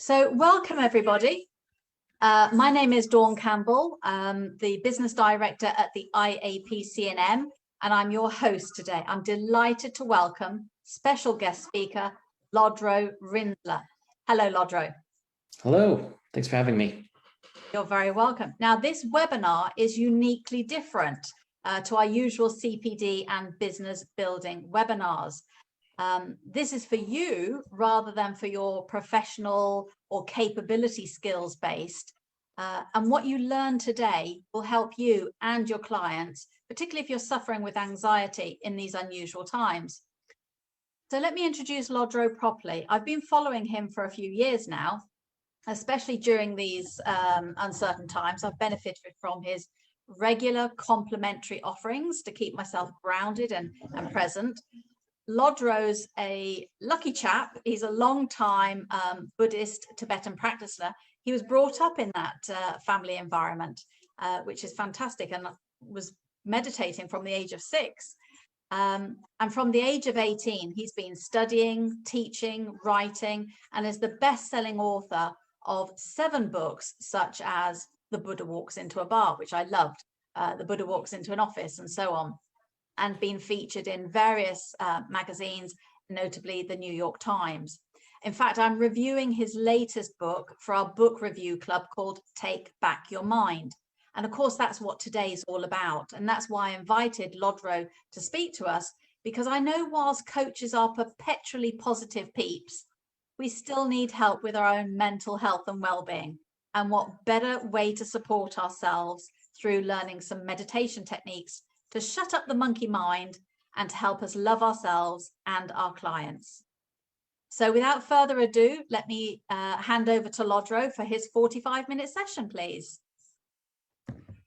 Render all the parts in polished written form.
So welcome everybody. My name is Dawn Campbell, the business director at the IAPC&M, and I'm your host today. I'm delighted to welcome special guest speaker, Lodro Rinzler. Hello, Lodro. Hello, thanks for having me. You're very welcome. Now, this webinar is uniquely different to our usual CPD and business building webinars. This is for you rather than for your professional or capability skills based. And what you learn today will help you and your clients, particularly if you're suffering with anxiety in these unusual times. So let me introduce Lodro properly. I've been following him for a few years now, especially during these uncertain times. I've benefited from his regular complimentary offerings to keep myself grounded and present. Lodro's a lucky chap. He's a long time Buddhist Tibetan practitioner. He was brought up in that family environment, which is fantastic, and was meditating from the age of 6. And from the age of 18, he's been studying, teaching, writing, and is the best-selling author of 7 books, such as The Buddha Walks into a Bar, which I loved, The Buddha Walks into an Office, and so on, and been featured in various magazines, notably the New York Times. In fact, I'm reviewing his latest book for our book review club called Take Back Your Mind. And of course, that's what today is all about. And that's why I invited Lodro to speak to us, because I know whilst coaches are perpetually positive peeps, we still need help with our own mental health and well-being. And what better way to support ourselves through learning some meditation techniques to shut up the monkey mind and to help us love ourselves and our clients. So without further ado, let me hand over to Lodro for his 45-minute session, please.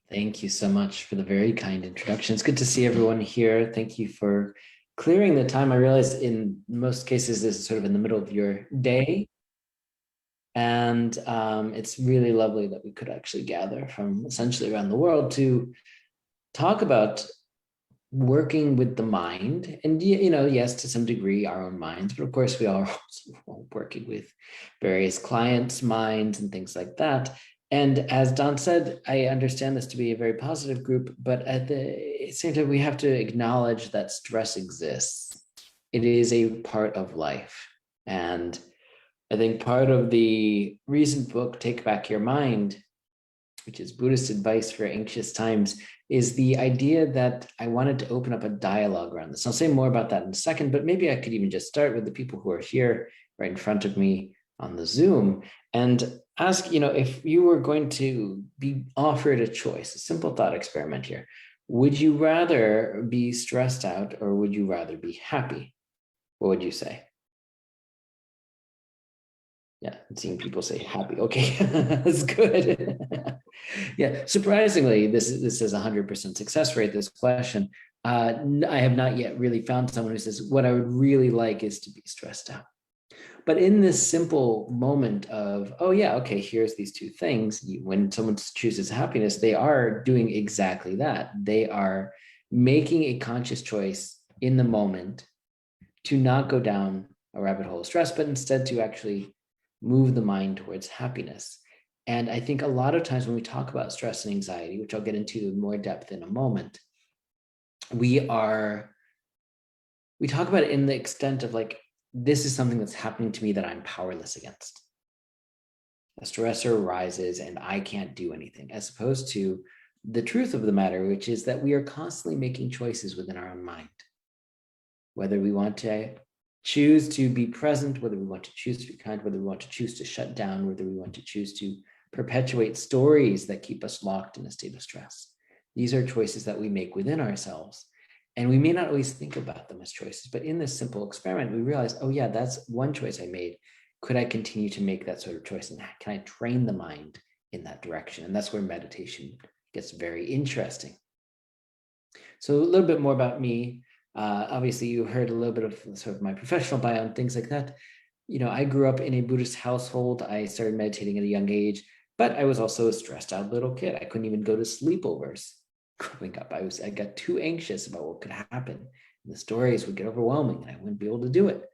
Thank you so much for the very kind introduction. It's good to see everyone here. Thank you for clearing the time. I realize in most cases, this is sort of in the middle of your day. And it's really lovely that we could actually gather from essentially around the world to talk about working with the mind, and yes, to some degree our own minds, but of course we are also working with various clients' minds and things like that. And as Don said, I understand this to be a very positive group, but at the same time we have to acknowledge that stress exists. It is a part of life, and I think part of the recent book, Take Back Your Mind, which is Buddhist advice for anxious times, is the idea that I wanted to open up a dialogue around this. I'll say more about that in a second, but maybe I could even just start with the people who are here right in front of me on the Zoom and ask, if you were going to be offered a choice, a simple thought experiment here, would you rather be stressed out or would you rather be happy? What would you say? Yeah, I'm seeing people say happy. Okay, that's good. Yeah, surprisingly, this is 100% success rate, this question. I have not yet really found someone who says, what I would really like is to be stressed out. But in this simple moment of, oh yeah, okay, here's these two things. When someone chooses happiness, they are doing exactly that. They are making a conscious choice in the moment to not go down a rabbit hole of stress, but instead to actually move the mind towards happiness. And I think a lot of times when we talk about stress and anxiety, which I'll get into in more depth in a moment, we talk about it in the extent of like, this is something that's happening to me that I'm powerless against. A stressor arises and I can't do anything, as opposed to the truth of the matter, which is that we are constantly making choices within our own mind. Whether we want to choose to be present, whether we want to choose to be kind, whether we want to choose to shut down, whether we want to choose to perpetuate stories that keep us locked in a state of stress. These are choices that we make within ourselves. And we may not always think about them as choices, but in this simple experiment, we realize, oh yeah, that's one choice I made. Could I continue to make that sort of choice? And can I train the mind in that direction? And that's where meditation gets very interesting. So a little bit more about me. Obviously, you heard a little bit of sort of my professional bio and things like that. I grew up in a Buddhist household. I started meditating at a young age, but I was also a stressed out little kid. I couldn't even go to sleepovers growing up. I got too anxious about what could happen. And the stories would get overwhelming and I wouldn't be able to do it.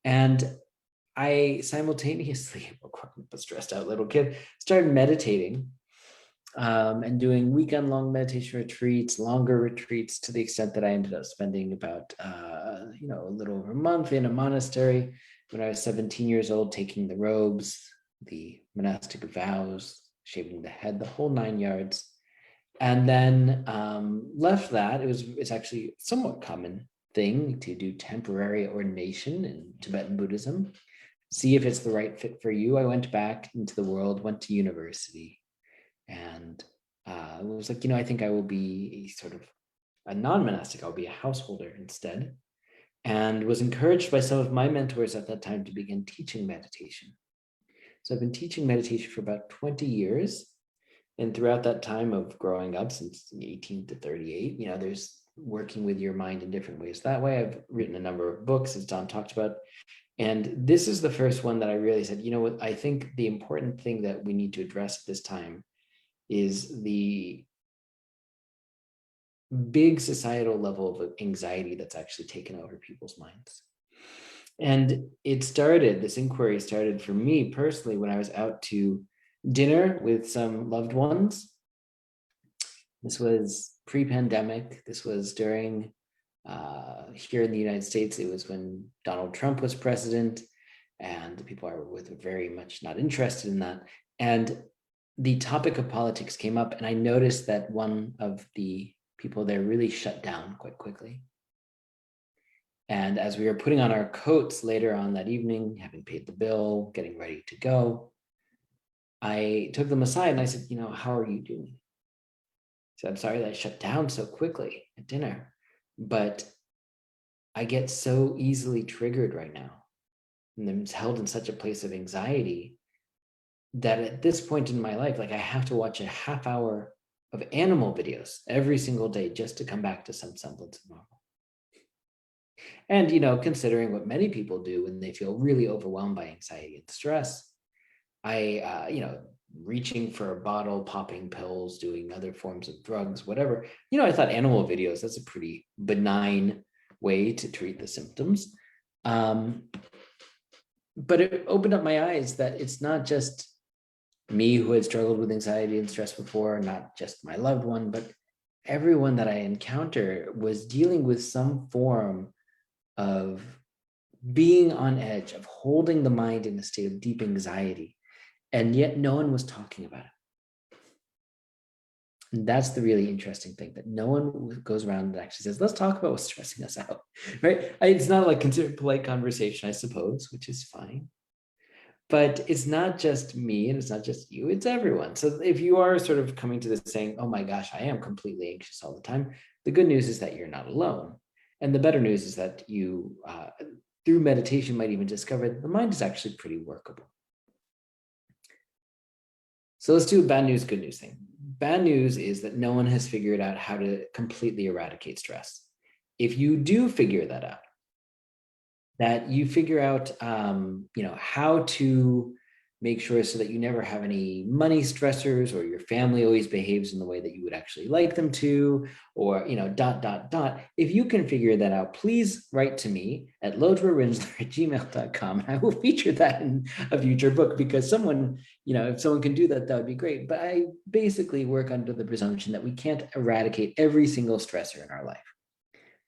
And I simultaneously, a stressed out little kid, started meditating and doing weekend-long meditation retreats, longer retreats, to the extent that I ended up spending about, a little over a month in a monastery when I was 17 years old, taking the robes, the monastic vows, shaving the head, the whole 9 yards. And then left that. It's actually a somewhat common thing to do temporary ordination in Tibetan Buddhism. See if it's the right fit for you. I went back into the world, went to university, and it was like, I think I will be sort of a non-monastic. I'll be a householder instead, and was encouraged by some of my mentors at that time to begin teaching meditation. So I've been teaching meditation for about 20 years. And throughout that time of growing up, since 18 to 38, there's working with your mind in different ways. That way, I've written a number of books, as Don talked about. And this is the first one that I really said, what, I think the important thing that we need to address at this time is the big societal level of anxiety that's actually taken over people's minds. And this inquiry started for me personally when I was out to dinner with some loved ones. This was pre-pandemic. This was during, here in the United States, it was when Donald Trump was president, and the people I were with were very much not interested in that. And the topic of politics came up, and I noticed that one of the people there really shut down quite quickly. And as we were putting on our coats later on that evening, having paid the bill, getting ready to go, I took them aside and I said, how are you doing? So I'm sorry that I shut down so quickly at dinner, but I get so easily triggered right now. And I'm held in such a place of anxiety that at this point in my life, like I have to watch a half hour of animal videos every single day just to come back to some semblance of normal. And, considering what many people do when they feel really overwhelmed by anxiety and stress, I, reaching for a bottle, popping pills, doing other forms of drugs, whatever, I thought animal videos, that's a pretty benign way to treat the symptoms. But it opened up my eyes that it's not just me who had struggled with anxiety and stress before, not just my loved one, but everyone that I encounter was dealing with some form of being on edge, of holding the mind in a state of deep anxiety. And yet no one was talking about it. And that's the really interesting thing, that no one goes around and actually says, let's talk about what's stressing us out, right? It's not like considered polite conversation, I suppose, which is fine. But it's not just me and it's not just you, it's everyone. So if you are sort of coming to this saying, oh my gosh, I am completely anxious all the time, the good news is that you're not alone. And the better news is that you, through meditation, might even discover that the mind is actually pretty workable. So let's do a bad news, good news thing. Bad news is that no one has figured out how to completely eradicate stress. If you do figure that out, that you figure out, how to make sure so that you never have any money stressors, or your family always behaves in the way that you would actually like them to, or, If you can figure that out, please write to me at lodrorinzler@gmail.com. And I will feature that in a future book, because someone, if someone can do that, that would be great. But I basically work under the presumption that we can't eradicate every single stressor in our life.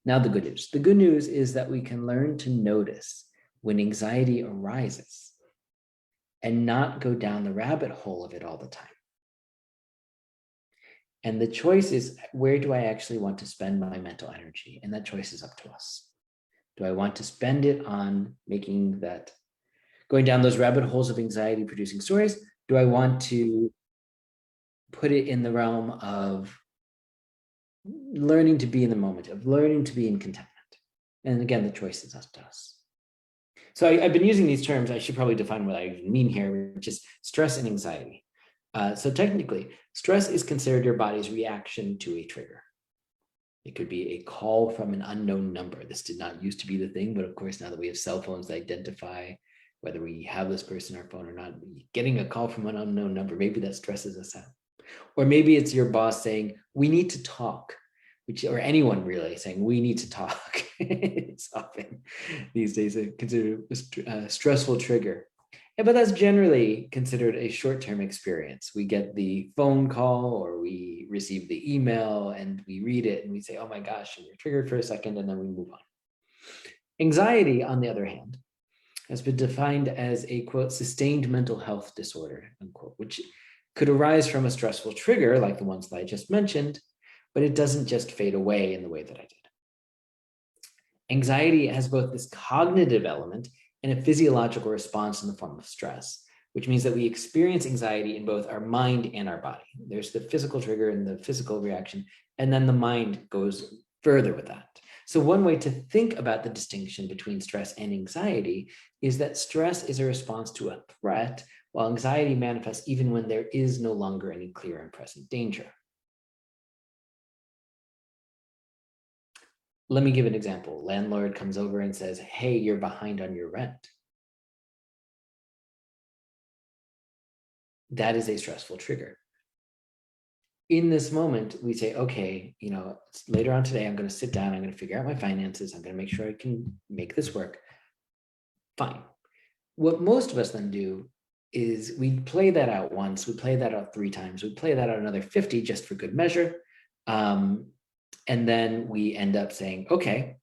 Now, the good news. The good news is that we can learn to notice when anxiety arises and not go down the rabbit hole of it all the time. And the choice is, where do I actually want to spend my mental energy? And that choice is up to us. Do I want to spend it on going down those rabbit holes of anxiety producing stories? Do I want to put it in the realm of learning to be in the moment, of learning to be in contentment? And again, the choice is up to us. So I've been using these terms. I should probably define what I even mean here, which is stress and anxiety. So technically, stress is considered your body's reaction to a trigger. It could be a call from an unknown number. This did not used to be the thing, but of course, now that we have cell phones that identify whether we have this person on our phone or not, getting a call from an unknown number, maybe that stresses us out. Or maybe it's your boss saying, we need to talk. Or anyone really saying, we need to talk. It's often these days considered a stressful trigger. Yeah, but that's generally considered a short-term experience. We get the phone call or we receive the email and we read it and we say, oh my gosh, and we're triggered for a second and then we move on. Anxiety, on the other hand, has been defined as a, quote, sustained mental health disorder, unquote, which could arise from a stressful trigger like the ones that I just mentioned, but it doesn't just fade away in the way that I did. Anxiety has both this cognitive element and a physiological response in the form of stress, which means that we experience anxiety in both our mind and our body. There's the physical trigger and the physical reaction, and then the mind goes further with that. So one way to think about the distinction between stress and anxiety is that stress is a response to a threat, while anxiety manifests even when there is no longer any clear and present danger. Let me give an example. Landlord comes over and says, hey, you're behind on your rent. That is a stressful trigger. In this moment, we say, okay, later on today, I'm going to sit down, I'm going to figure out my finances, I'm going to make sure I can make this work. Fine. What most of us then do is we play that out once, we play that out 3 times, we play that out another 50 just for good measure. And then we end up saying, okay,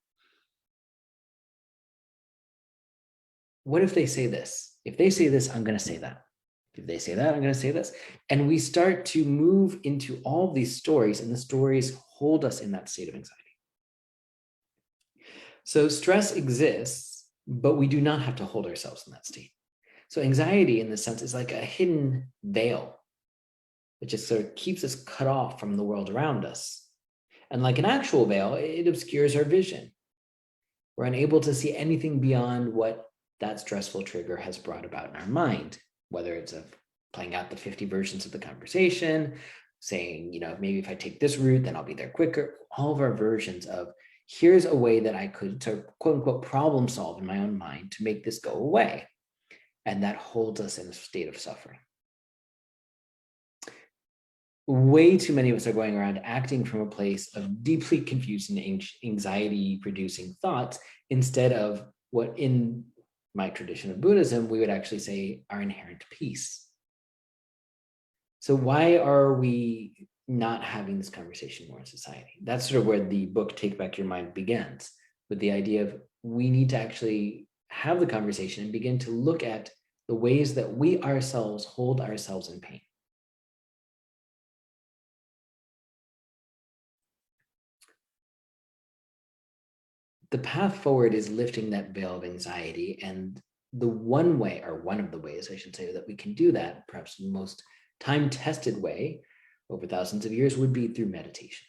what if they say this? If they say this, I'm going to say that. If they say that, I'm going to say this. And we start to move into all these stories, and the stories hold us in that state of anxiety. So stress exists, but we do not have to hold ourselves in that state. So anxiety, in this sense, is like a hidden veil, which just sort of keeps us cut off from the world around us. And like an actual veil, it obscures our vision. We're unable to see anything beyond what that stressful trigger has brought about in our mind, whether it's playing out the 50 versions of the conversation, saying, maybe if I take this route, then I'll be there quicker. All of our versions of, here's a way that I could sort of quote unquote problem solve in my own mind to make this go away. And that holds us in a state of suffering. Way too many of us are going around acting from a place of deeply confused and anxiety-producing thoughts instead of what in my tradition of Buddhism, we would actually say our inherent peace. So why are we not having this conversation more in society? That's sort of where the book Take Back Your Mind begins, with the idea of we need to actually have the conversation and begin to look at the ways that we ourselves hold ourselves in pain. The path forward is lifting that veil of anxiety, and the one way, or one of the ways I should say, that we can do that, perhaps the most time-tested way over thousands of years, would be through meditation.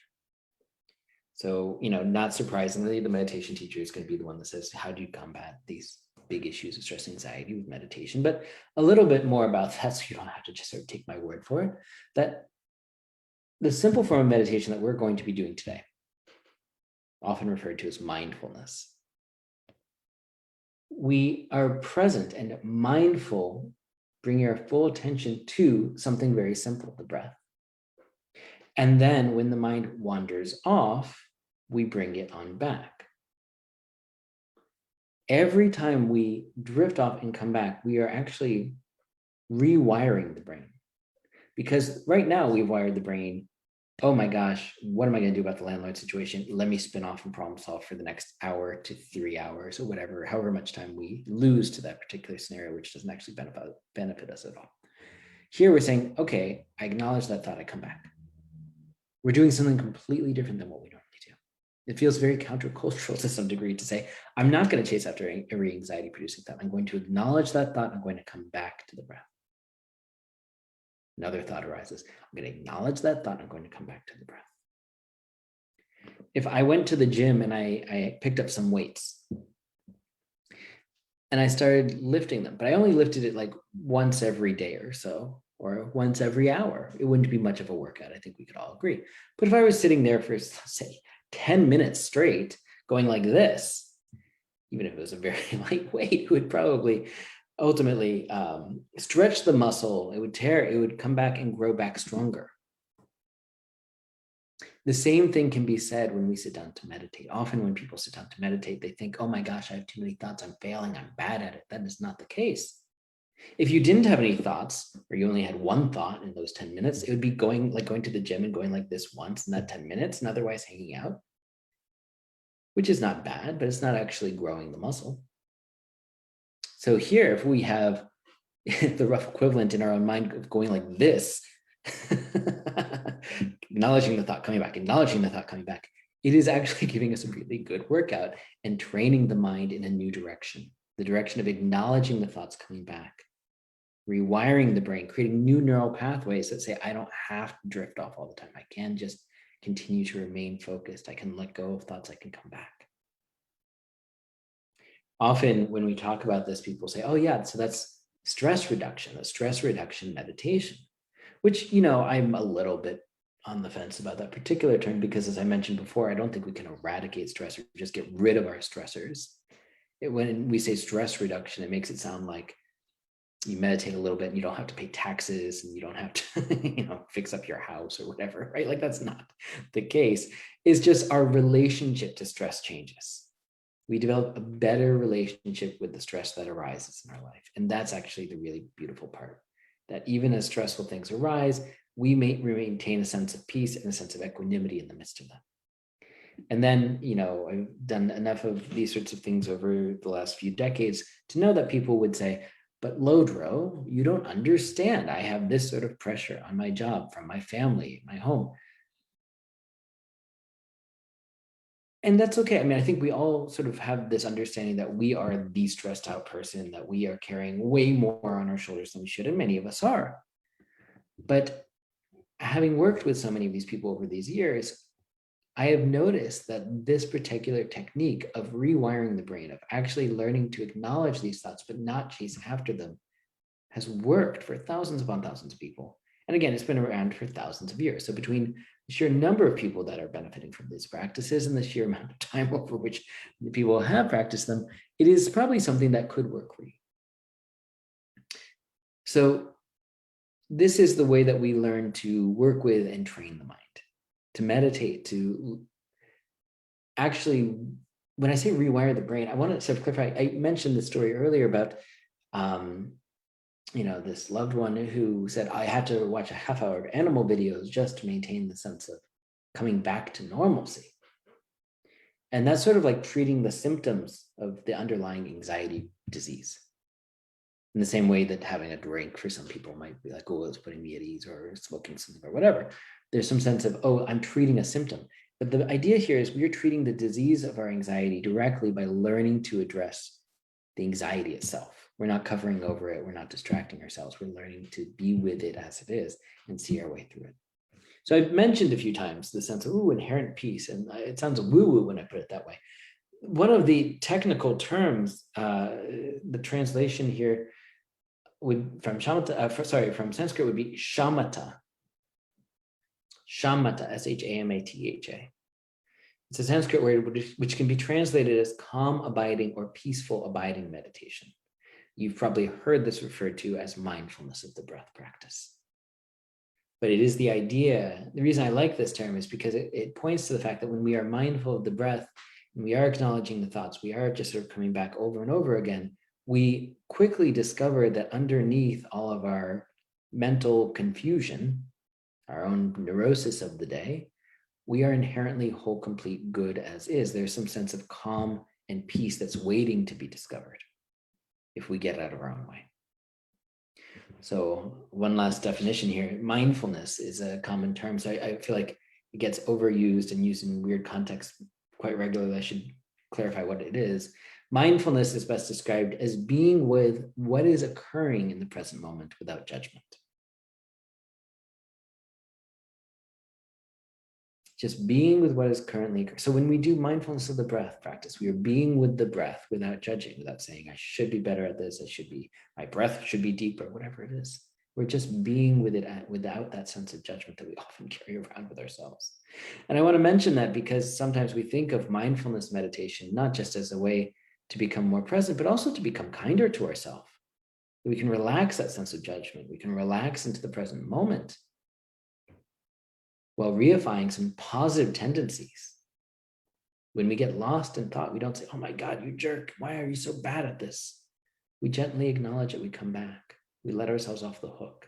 So, not surprisingly, the meditation teacher is going to be the one that says, how do you combat these big issues of stress and anxiety with meditation? But a little bit more about that, so you don't have to just sort of take my word for it, that the simple form of meditation that we're going to be doing today, often referred to as mindfulness. We are present and mindful, bringing our full attention to something very simple, the breath. And then when the mind wanders off, we bring it on back. Every time we drift off and come back, we are actually rewiring the brain. Because right now we've wired the brain, oh my gosh, what am I going to do about the landlord situation? Let me spin off and problem solve for the next hour to 3 hours or whatever, however much time we lose to that particular scenario, which doesn't actually benefit us at all. Here we're saying, okay, I acknowledge that thought, I come back. We're doing something completely different than what we normally do. It feels very countercultural to some degree to say, I'm not going to chase after every anxiety-producing thought. I'm going to acknowledge that thought. I'm going to come back to the breath. Another thought arises. I'm going to acknowledge that thought. I'm going to come back to the breath. If I went to the gym and I picked up some weights and I started lifting them, but I only lifted it like once every day or so, or once every hour, it wouldn't be much of a workout. I think we could all agree. But if I was sitting there for, say, 10 minutes straight, going like this, even if it was a very light weight, it would probably ultimately stretch the muscle. It would tear, it would come back and grow back stronger. The same thing can be said when we sit down to meditate. Often when people sit down to meditate, they think, oh my gosh, I have too many thoughts, I'm failing, I'm bad at it. That is not the case. If you didn't have any thoughts, or you only had one thought in those 10 minutes, it would be going to the gym and going like this once in that 10 minutes and otherwise hanging out, which is not bad, but it's not actually growing the muscle. So here, if we have the rough equivalent in our own mind of going like this, acknowledging the thought coming back, acknowledging the thought coming back, it is actually giving us a really good workout and training the mind in a new direction, the direction of acknowledging the thoughts coming back, rewiring the brain, creating new neural pathways that say, I don't have to drift off all the time. I can just continue to remain focused. I can let go of thoughts. I can come back. Often when we talk about this, people say, oh yeah, so that's stress reduction, a stress reduction meditation, which, I'm a little bit on the fence about that particular term, because as I mentioned before, I don't think we can eradicate stress or just get rid of our stressors. When we say stress reduction, it makes it sound like you meditate a little bit and you don't have to pay taxes and you don't have to, fix up your house or whatever, right? Like that's not the case. It's just our relationship to stress changes. We develop a better relationship with the stress that arises in our life. And that's actually the really beautiful part, that even as stressful things arise, we maintain a sense of peace and a sense of equanimity in the midst of them. And then, I've done enough of these sorts of things over the last few decades to know that people would say, but Lodro, you don't understand. I have this sort of pressure on my job, from my family, my home. And that's okay. I mean, I think we all sort of have this understanding that we are the stressed out person, that we are carrying way more on our shoulders than we should, and many of us are. But having worked with so many of these people over these years, I have noticed that this particular technique of rewiring the brain, of actually learning to acknowledge these thoughts but not chase after them, has worked for thousands upon thousands of people. And again, it's been around for thousands of years. So between the sheer number of people that are benefiting from these practices and the sheer amount of time over which the people have practiced them, it is probably something that could work for you. So this is the way that we learn to work with and train the mind, to meditate, to actually, when I say rewire the brain, I want to sort of clarify. I mentioned the story earlier about this loved one who said, I had to watch a half hour of animal videos just to maintain the sense of coming back to normalcy. And that's sort of like treating the symptoms of the underlying anxiety disease. In the same way that having a drink for some people might be like, oh, it's putting me at ease, or smoking something or whatever. There's some sense of, oh, I'm treating a symptom. But the idea here is we're treating the disease of our anxiety directly by learning to address the anxiety itself. We're not covering over it. We're not distracting ourselves. We're learning to be with it as it is and see our way through it. So I've mentioned a few times the sense of, inherent peace. And it sounds woo-woo when I put it that way. One of the technical terms, the translation here from Sanskrit would be shamatha. Shamatha, S-H-A-M-A-T-H-A. It's a Sanskrit word which can be translated as calm abiding or peaceful abiding meditation. You've probably heard this referred to as mindfulness of the breath practice. But it is the idea, the reason I like this term is because it points to the fact that when we are mindful of the breath and we are acknowledging the thoughts, we are just sort of coming back over and over again, we quickly discover that underneath all of our mental confusion, our own neurosis of the day, we are inherently whole, complete, good as is. There's some sense of calm and peace that's waiting to be discovered if we get out of our own way. So one last definition here, mindfulness is a common term. So I feel like it gets overused and used in weird contexts quite regularly. I should clarify what it is. Mindfulness is best described as being with what is occurring in the present moment without judgment. Just being with what is currently occurring. So when we do mindfulness of the breath practice, we are being with the breath without judging, without saying, I should be better at this, my breath should be deeper, whatever it is. We're just being with it without that sense of judgment that we often carry around with ourselves. And I want to mention that because sometimes we think of mindfulness meditation, not just as a way to become more present, but also to become kinder to ourselves. We can relax that sense of judgment. We can relax into the present moment while reifying some positive tendencies. When we get lost in thought, we don't say, oh my God, you jerk, why are you so bad at this? We gently acknowledge it, we come back. we let ourselves off the hook.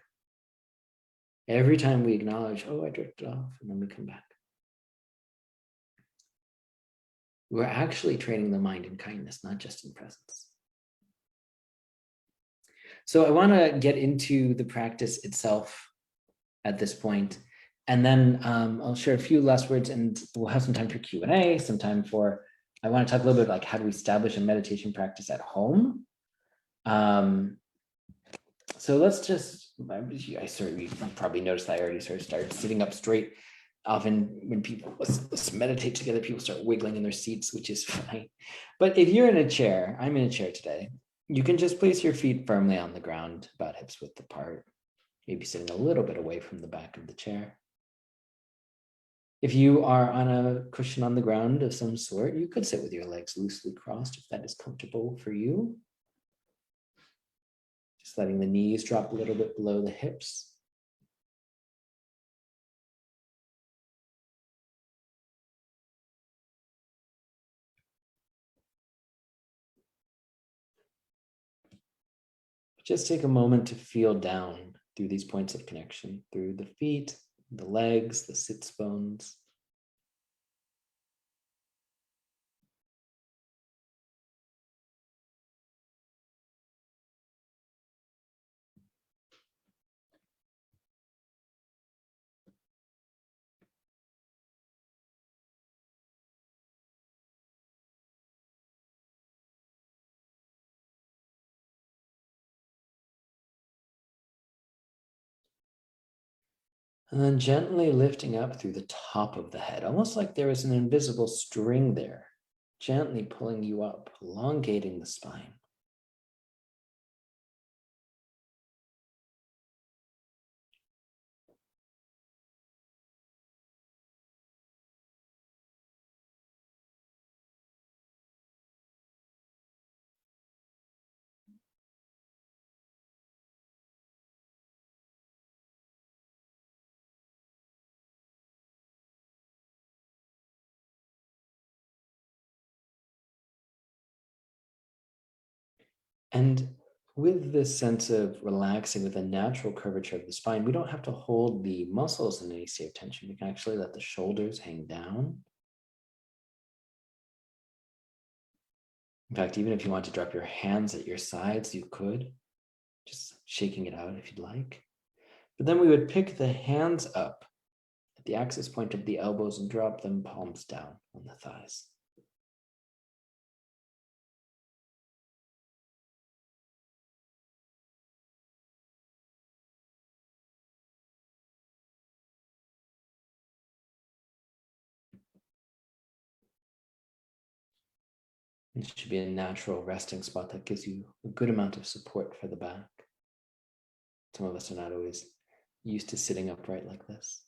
Every time we acknowledge, oh, I drifted off, and then we come back. We're actually training the mind in kindness, not just in presence. So I want to get into the practice itself at this point, and then I'll share a few last words, and we'll have some time for Q&A, some time for, I want to talk a little bit like how do we establish a meditation practice at home. So let's just, you probably noticed that I already sort of started sitting up straight. Often when people let's meditate together, people start wiggling in their seats, which is fine. But if you're in a chair, I'm in a chair today, you can just place your feet firmly on the ground, about hips width apart, maybe sitting a little bit away from the back of the chair. If you are on a cushion on the ground of some sort, you could sit with your legs loosely crossed if that is comfortable for you. Just letting the knees drop a little bit below the hips. Just take a moment to feel down through these points of connection, through the feet, the legs, the sits bones. And then gently lifting up through the top of the head, almost like there is an invisible string there, gently pulling you up, elongating the spine. And with this sense of relaxing with a natural curvature of the spine, we don't have to hold the muscles in any state of tension. We can actually let the shoulders hang down. In fact, even if you want to drop your hands at your sides, you could, just shaking it out if you'd like. But then we would pick the hands up at the axis point of the elbows and drop them palms down on the thighs. It should be a natural resting spot that gives you a good amount of support for the back. Some of us are not always used to sitting upright like this.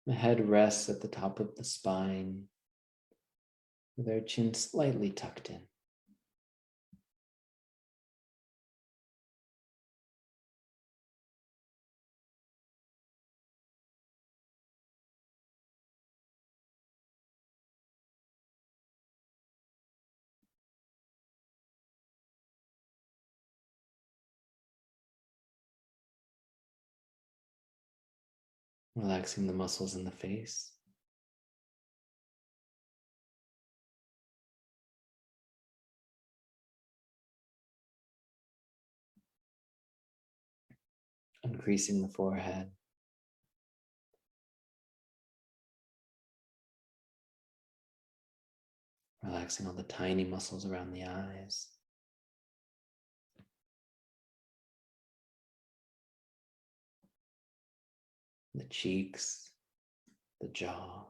The head rests at the top of the spine with our chin slightly tucked in. Relaxing the muscles in the face. Increasing the forehead. Relaxing all the tiny muscles around the eyes. The cheeks, the jaw.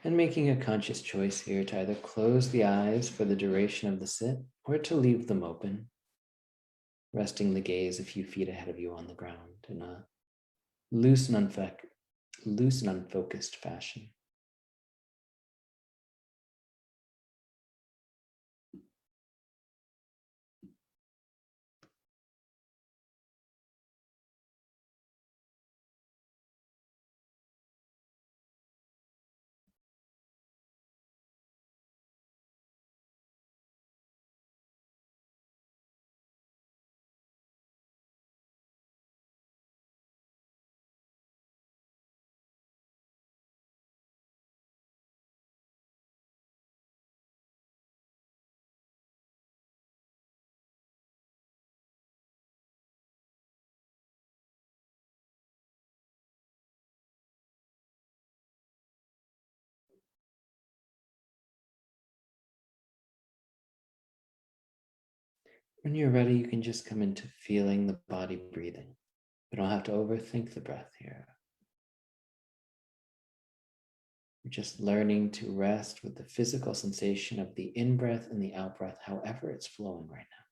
And making a conscious choice here to either close the eyes for the duration of the sit or to leave them open, resting the gaze a few feet ahead of you on the ground in a loose and unfocused fashion. When you're ready, you can just come into feeling the body breathing. We don't have to overthink the breath here. We're just learning to rest with the physical sensation of the in-breath and the out-breath, however it's flowing right now.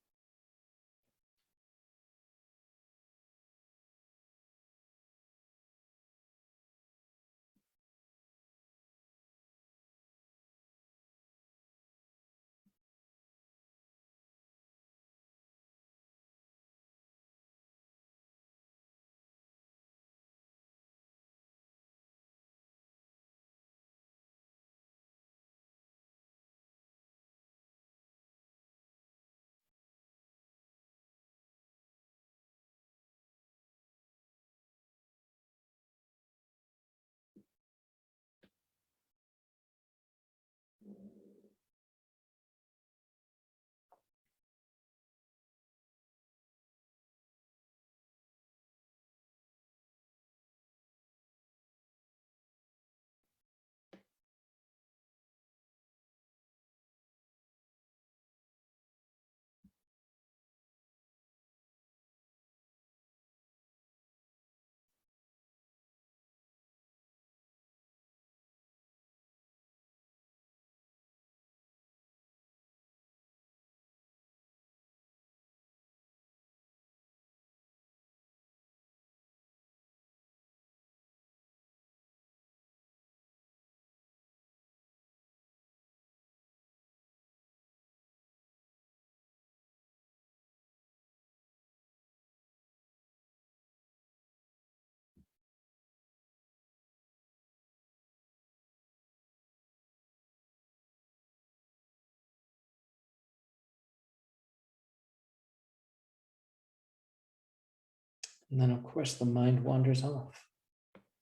And then, of course, the mind wanders off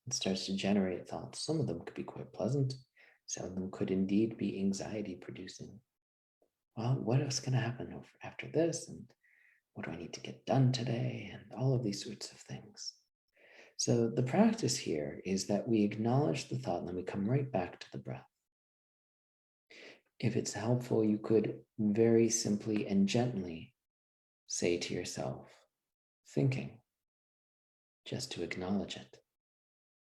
and starts to generate thoughts. Some of them could be quite pleasant. Some of them could indeed be anxiety producing. Well, what is going to happen after this? And what do I need to get done today? And all of these sorts of things. So the practice here is that we acknowledge the thought and then we come right back to the breath. If it's helpful, you could very simply and gently say to yourself, thinking, just to acknowledge it.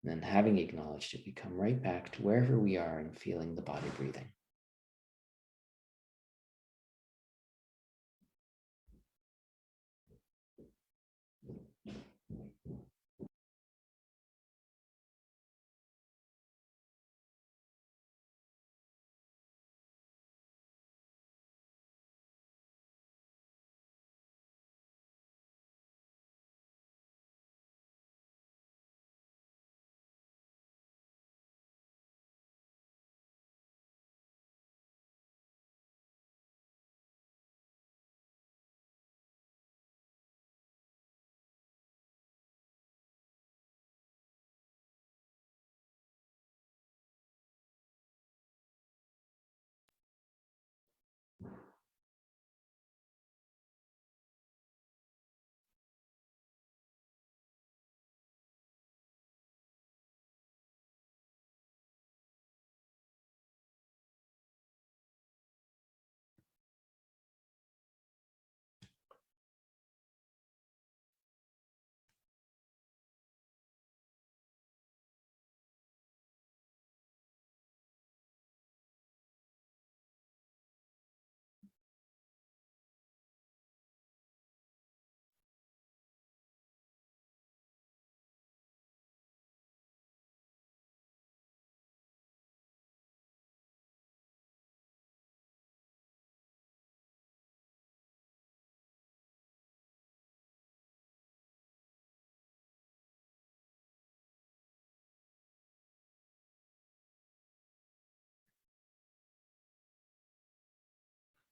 And then having acknowledged it, we come right back to wherever we are and feeling the body breathing.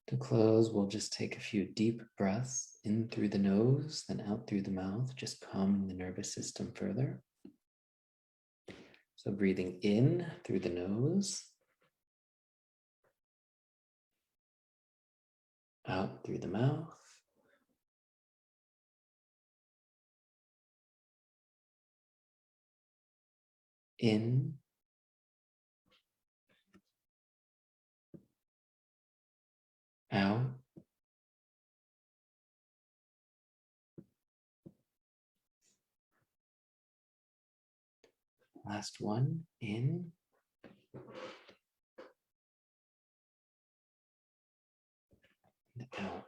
To close, we'll just take a few deep breaths in through the nose, then out through the mouth, just calming the nervous system further. So breathing in through the nose, out through the mouth. In, out, last one, in, and out.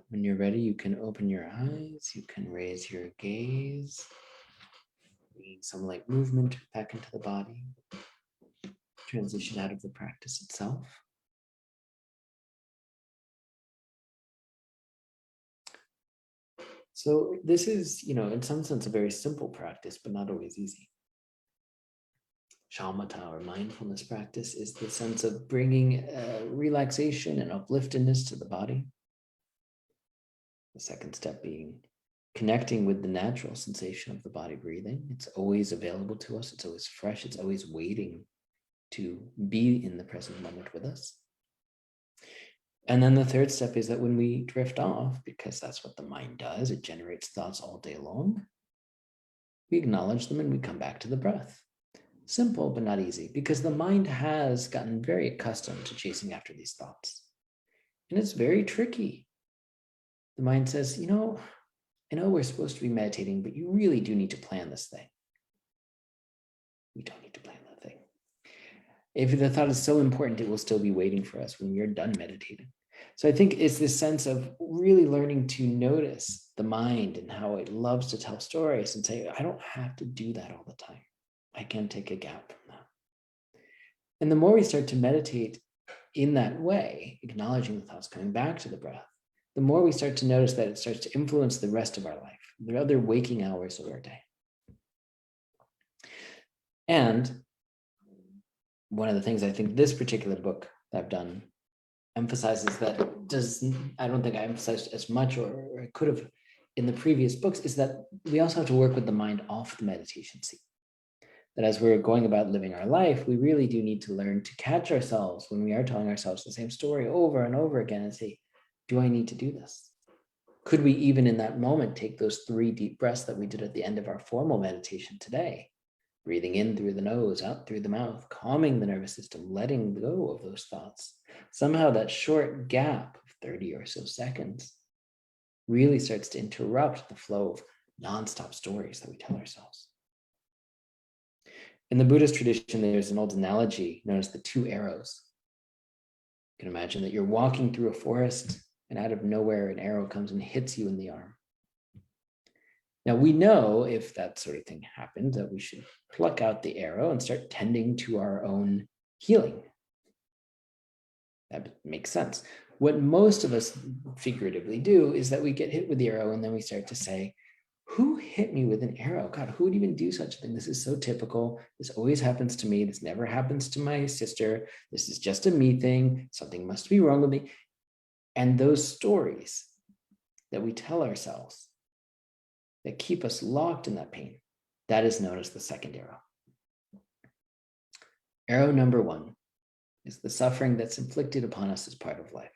When you're ready, you can open your eyes, you can raise your gaze, bringing some light movement back into the body, transition out of the practice itself. So this is, in some sense, a very simple practice, but not always easy. Shamatha, or mindfulness practice, is the sense of bringing relaxation and upliftedness to the body. The second step being connecting with the natural sensation of the body breathing. It's always available to us. It's always fresh. It's always waiting to be in the present moment with us. And then the third step is that when we drift off, because that's what the mind does, it generates thoughts all day long, we acknowledge them and we come back to the breath. Simple, but not easy, because the mind has gotten very accustomed to chasing after these thoughts. And it's very tricky. The mind says, I know we're supposed to be meditating, but you really do need to plan this thing. We don't need to plan that thing. If the thought is so important, it will still be waiting for us when we're done meditating. So I think it's this sense of really learning to notice the mind and how it loves to tell stories and say, I don't have to do that all the time. I can take a gap from that. And the more we start to meditate in that way, acknowledging the thoughts, coming back to the breath, the more we start to notice that it starts to influence the rest of our life, the other waking hours of our day. And one of the things I think this particular book that I've done emphasizes that I don't think I emphasized as much, or I could have in the previous books, is that we also have to work with the mind off the meditation seat. That as we're going about living our life, we really do need to learn to catch ourselves when we are telling ourselves the same story over and over again and say, do I need to do this? Could we even in that moment take those 3 deep breaths that we did at the end of our formal meditation today? Breathing in through the nose, out through the mouth, calming the nervous system, letting go of those thoughts. Somehow that short gap of 30 or so seconds really starts to interrupt the flow of nonstop stories that we tell ourselves. In the Buddhist tradition, there's an old analogy known as the 2 arrows. You can imagine that you're walking through a forest and out of nowhere, an arrow comes and hits you in the arm. Now, we know if that sort of thing happens, that we should pluck out the arrow and start tending to our own healing. That makes sense. What most of us figuratively do is that we get hit with the arrow and then we start to say, who hit me with an arrow? God, who would even do such a thing? This is so typical. This always happens to me. This never happens to my sister. This is just a me thing. Something must be wrong with me. And those stories that we tell ourselves that keep us locked in that pain, that is known as the second arrow. Arrow number 1 is the suffering that's inflicted upon us as part of life.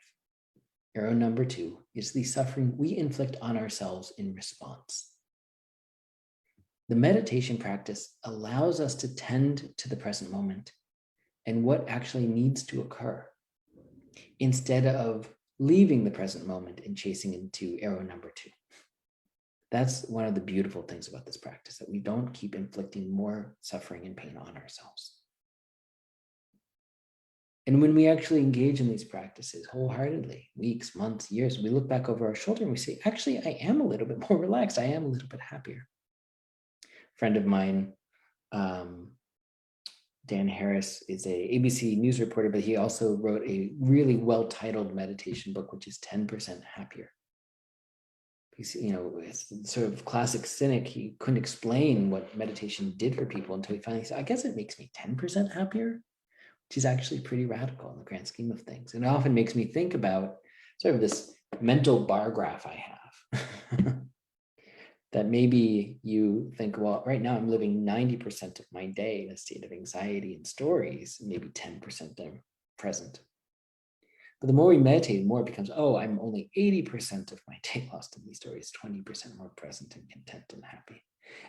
Arrow number 2 is the suffering we inflict on ourselves in response. The meditation practice allows us to tend to the present moment and what actually needs to occur, instead of leaving the present moment and chasing into arrow number 2. That's one of the beautiful things about this practice, that we don't keep inflicting more suffering and pain on ourselves. And when we actually engage in these practices wholeheartedly, weeks, months, years, we look back over our shoulder and we say, actually, I am a little bit more relaxed. I am a little bit happier. A friend of mine, Dan Harris, is a ABC news reporter, but he also wrote a really well-titled meditation book, which is 10% Happier. It's sort of classic cynic. He couldn't explain what meditation did for people until he finally said, I guess it makes me 10% happier, which is actually pretty radical in the grand scheme of things. And it often makes me think about sort of this mental bar graph I have. That maybe you think, well, right now I'm living 90% of my day in a state of anxiety and stories, maybe 10% I'm present. But the more we meditate, the more it becomes, oh, I'm only 80% of my day lost in these stories, 20% more present and content and happy.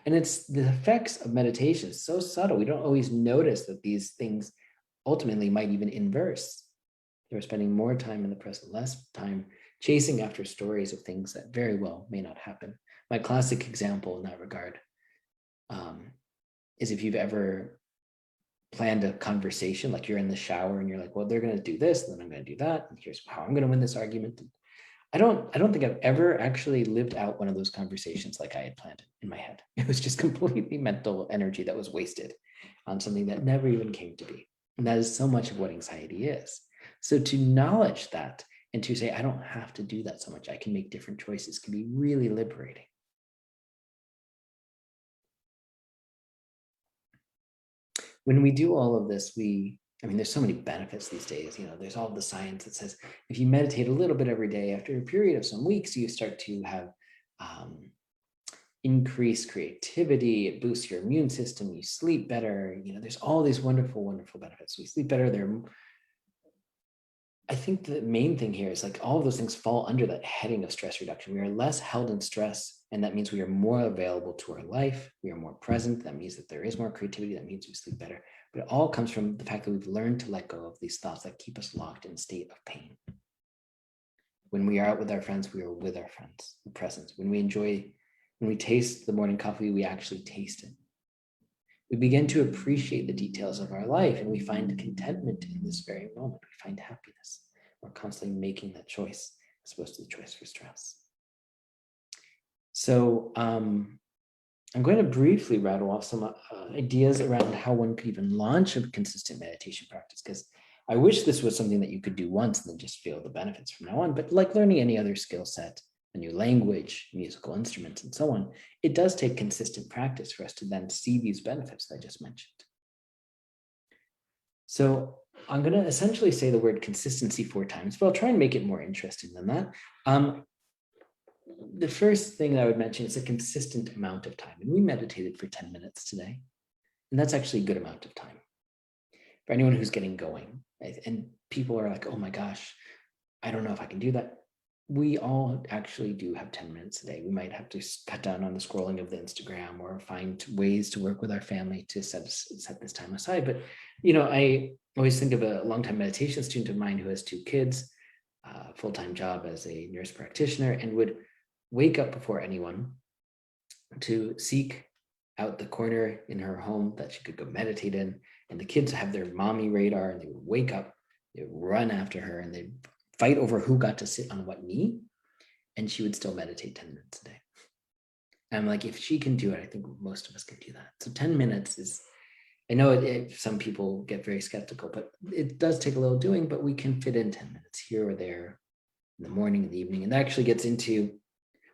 And it's the effects of meditation is so subtle. We don't always notice that these things ultimately might even inverse. They're spending more time in the present, less time chasing after stories of things that very well may not happen. My classic example in that regard is if you've ever planned a conversation, like you're in the shower and you're like, well, they're going to do this, and then I'm going to do that, and here's how I'm going to win this argument. I don't think I've ever actually lived out one of those conversations like I had planned in my head. It was just completely mental energy that was wasted on something that never even came to be. And that is so much of what anxiety is. So to acknowledge that and to say, I don't have to do that so much, I can make different choices, can be really liberating. When we do all of this, there's so many benefits these days. There's all the science that says if you meditate a little bit every day, after a period of some weeks, you start to have increased creativity. It boosts your immune system. You sleep better. There's all these wonderful, wonderful benefits. We sleep better. I think the main thing here is like all of those things fall under that heading of stress reduction. We are less held in stress, and that means we are more available to our life. We are more present. That means that there is more creativity. That means we sleep better. But it all comes from the fact that we've learned to let go of these thoughts that keep us locked in a state of pain. When we are out with our friends, we are with our friends, the presence. When we taste the morning coffee, we actually taste it. We begin to appreciate the details of our life, and we find contentment in this very moment. We find happiness. We're constantly making that choice as opposed to the choice for stress. So I'm going to briefly rattle off some ideas around how one could even launch a consistent meditation practice, because I wish this was something that you could do once and then just feel the benefits from now on. But like learning any other skill set, a new language, musical instruments, and so on, it does take consistent practice for us to then see these benefits that I just mentioned. So I'm going to essentially say the word consistency 4 times, but I'll try and make it more interesting than that. The first thing I would mention is a consistent amount of time. And we meditated for 10 minutes today. And that's actually a good amount of time for anyone who's getting going. And people are like, oh my gosh, I don't know if I can do that. We all actually do have 10 minutes a day. We might have to cut down on the scrolling of the Instagram or find ways to work with our family to set this time aside. But, I always think of a longtime meditation student of mine who has 2 kids, a full-time job as a nurse practitioner, and would wake up before anyone to seek out the corner in her home that she could go meditate in. And the kids have their mommy radar, and they would wake up, they would run after her, and they'd fight over who got to sit on what knee, and she would still meditate 10 minutes a day. And I'm like, if she can do it, I think most of us can do that. So 10 minutes is, I know some people get very skeptical, but it does take a little doing, but we can fit in 10 minutes here or there in the morning, in the evening. And that actually gets into,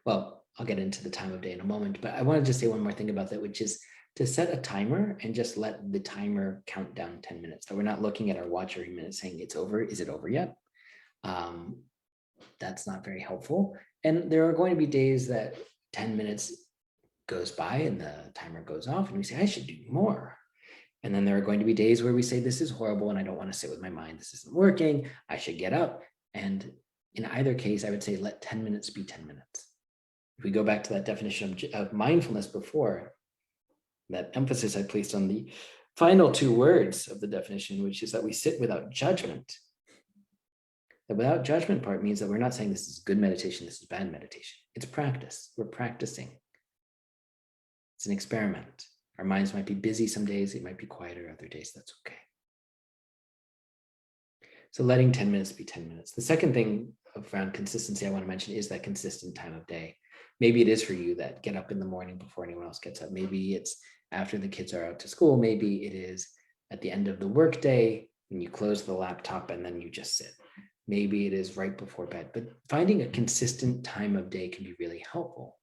well, I'll get into the time of day in a moment, but I wanted to say one more thing about that, which is to set a timer and just let the timer count down 10 minutes. So we're not looking at our watch every minute saying it's over. Is it over yet? That's not very helpful. And there are going to be days that 10 minutes goes by and the timer goes off and we say, I should do more. And then there are going to be days where we say, this is horrible and I don't want to sit with my mind. This isn't working. I should get up. And in either case, I would say, let 10 minutes be 10 minutes. If we go back to that definition of mindfulness before, that emphasis I placed on the final 2 words of the definition, which is that we sit without judgment. The without judgment part means that we're not saying this is good meditation, this is bad meditation. It's practice. We're practicing. It's an experiment. Our minds might be busy some days, it might be quieter other days, that's okay. So letting 10 minutes be 10 minutes. The second thing around consistency I want to mention is that consistent time of day. Maybe it is for you that get up in the morning before anyone else gets up. Maybe it's after the kids are out to school. Maybe it is at the end of the workday when you close the laptop and then you just sit. Maybe it is right before bed, but finding a consistent time of day can be really helpful.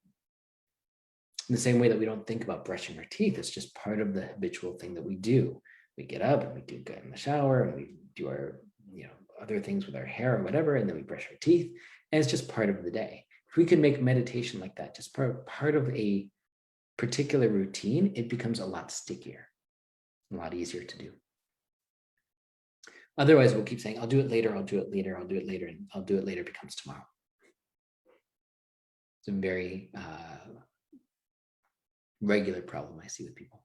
In the same way that we don't think about brushing our teeth, it's just part of the habitual thing that we do. We get up and we do get in the shower and we do our, other things with our hair or whatever, and then we brush our teeth, and it's just part of the day. If we can make meditation like that, just part of a particular routine, it becomes a lot stickier, a lot easier to do. Otherwise, we'll keep saying, I'll do it later, I'll do it later, I'll do it later, and I'll do it later becomes tomorrow. It's a very regular problem I see with people.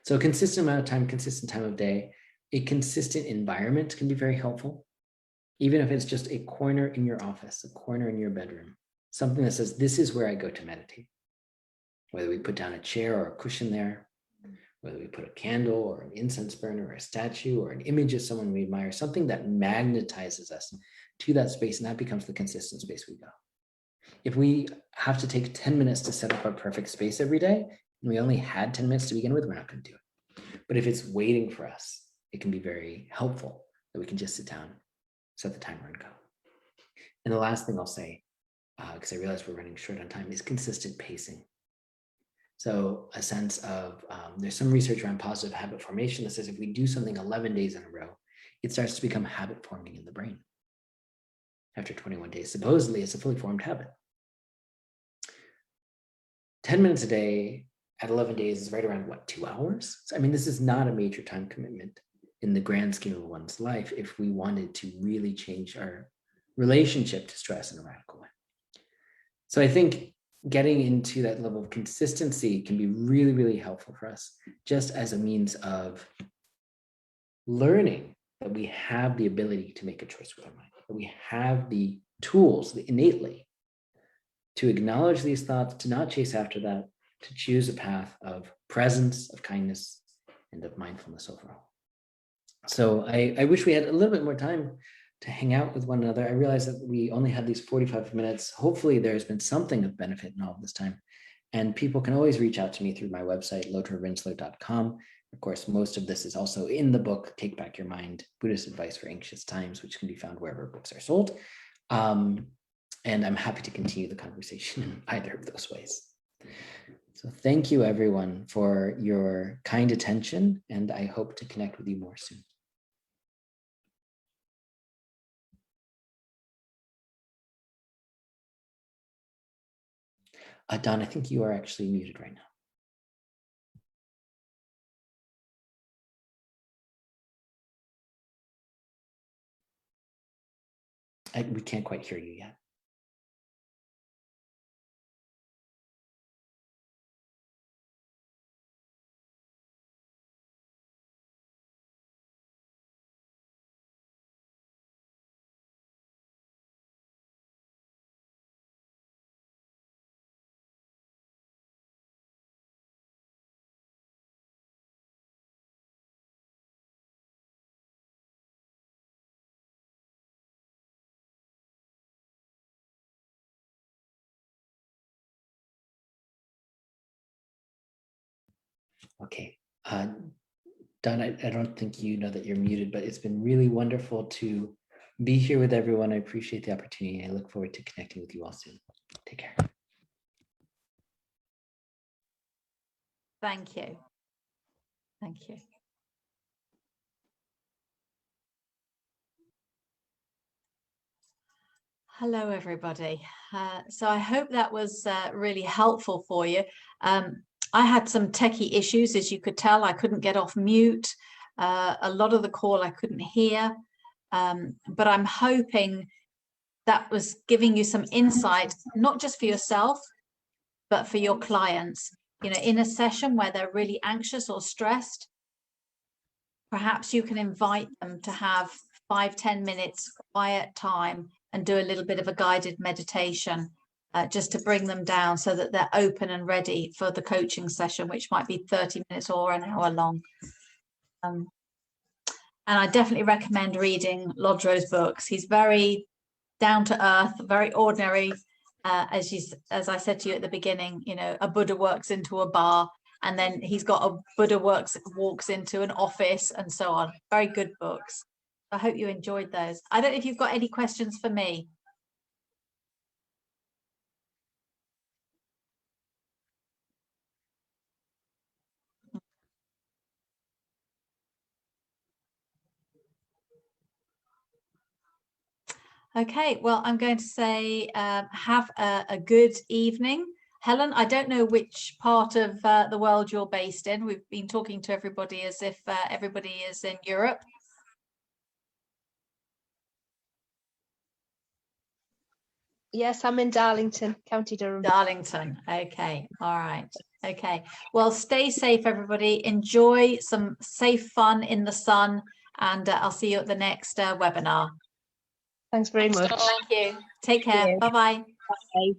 So a consistent amount of time, consistent time of day, a consistent environment can be very helpful. Even if it's just a corner in your office, a corner in your bedroom, something that says, this is where I go to meditate. Whether we put down a chair or a cushion there, whether we put a candle or an incense burner or a statue or an image of someone we admire, something that magnetizes us to that space, and that becomes the consistent space we go. If we have to take 10 minutes to set up our perfect space every day, and we only had 10 minutes to begin with, we're not going to do it. But if it's waiting for us, it can be very helpful that we can just sit down, set the timer, and go. And the last thing I'll say, because I realize we're running short on time, is consistent pacing. So a sense of, there's some research around positive habit formation that says if we do something 11 days in a row, it starts to become habit forming in the brain. After 21 days, supposedly it's a fully formed habit. 10 minutes a day at 11 days is right around, 2 hours? So, I mean, this is not a major time commitment in the grand scheme of one's life if we wanted to really change our relationship to stress in a radical way. So I think getting into that level of consistency can be really, really helpful for us, just as a means of learning that we have the ability to make a choice with our mind, that we have the tools innately to acknowledge these thoughts, to not chase after that, to choose a path of presence, of kindness, and of mindfulness overall. So I wish we had a little bit more time to hang out with one another. I realize that we only had these 45 minutes. Hopefully there's been something of benefit in all of this time. And people can always reach out to me through my website, lodrorinzler.com. Of course, most of this is also in the book, Take Back Your Mind, Buddhist Advice for Anxious Times, which can be found wherever books are sold. And I'm happy to continue the conversation in either of those ways. So thank you, everyone, for your kind attention, and I hope to connect with you more soon. Don, I think you are actually muted right now. We can't quite hear you yet. Okay. Don, I don't think you know that you're muted, but it's been really wonderful to be here with everyone. I appreciate the opportunity. I look forward to connecting with you all soon. Take care. Thank you. Thank you. Hello, everybody. So I hope that was really helpful for you. I had some techie issues, as you could tell. I couldn't get off mute. A lot of the call I couldn't hear, but I'm hoping that was giving you some insight, not just for yourself, but for your clients. You know, in a session where they're really anxious or stressed, perhaps you can invite them to have 5-10 minutes quiet time and do a little bit of a guided meditation just to bring them down so that they're open and ready for the coaching session, which might be 30 minutes or an hour long. And I definitely recommend reading Lodro's books. He's very down to earth, very ordinary. As I said to you at the beginning, you know, a Buddha works into a bar, and then he's got a Buddha walks into an office, and so on. Very good books. I hope you enjoyed those. I don't know if you've got any questions for me. Okay, well, I'm going to say have a good evening. Helen, I don't know which part of the world you're based in. We've been talking to everybody as if everybody is in Europe. Yes, I'm in Darlington, County Durham. Darlington. Okay. All right. Okay. Well, stay safe, everybody. Enjoy some safe fun in the sun, and I'll see you at the next webinar. Thanks very much. Thank you. Take care. Bye-bye. Bye.